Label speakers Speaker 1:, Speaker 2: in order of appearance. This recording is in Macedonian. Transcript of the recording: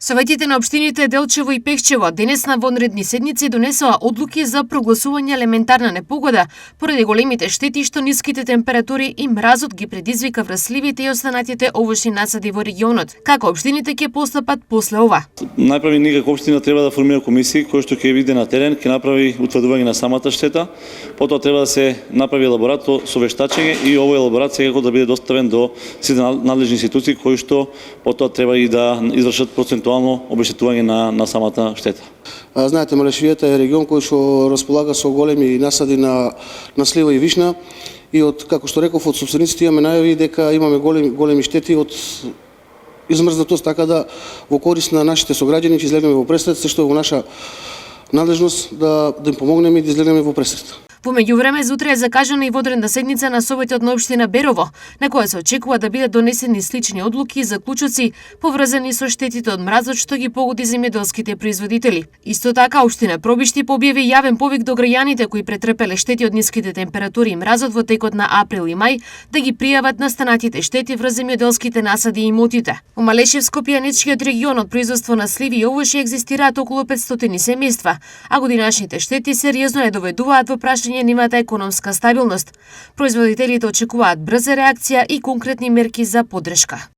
Speaker 1: Советите на општините Делчево и Пехчево денес на вонредни седници донесоа одлуки за прогласување елементарна непогода поради големите штети што ниските температури и мразот ги предизвика врз сливите и останатите овошни насади во регионот. Како општините ќе постапат после ова?
Speaker 2: Најпрви никако општина треба да формира комисии кои што ќе биде на терен, ќе направи утврдување на самата штета, потоа треба да се направи елаборат со вештачење и овој елаборат секако да биде доставен до сите надлежни институции кои што потоа треба и да извршат процентуално обештетување на самата штета.
Speaker 3: Знаете, Малешевијата е регион кој што располага со големи насади на слива и вишна и од, како што реков, од сопствениците имаме најави дека имаме големи штети од измрзнатост, така да во корист на нашите сограѓани ќе излегнеме во пресред, се што е во наша надлежност да им помогнеме и да излегнеме во пресред.
Speaker 1: Во меѓувреме, за утре е закажана и водредна седница на Советот на општина Берово, на која се очекува да бидат донесени слични одлуки и заклучоци поврзани со штетите од мразот што ги погоди земјоделските производители. Исто така, општина Пробишти објави јавен повик до граѓаните кои претрпеле штети од ниските температури и мразот во текот на април и мај да ги пријават настанатите штети врз земјоделските насади и имотите. Во Малешевско-Пијаничкиот регион од производство на сливи и овошје екзистираат околу 500 семејства, а годинашните штети сериозно ја доведуваат во прашање нивната економска стабилност. Производителите очекуваат брза реакција и конкретни мерки за поддршка.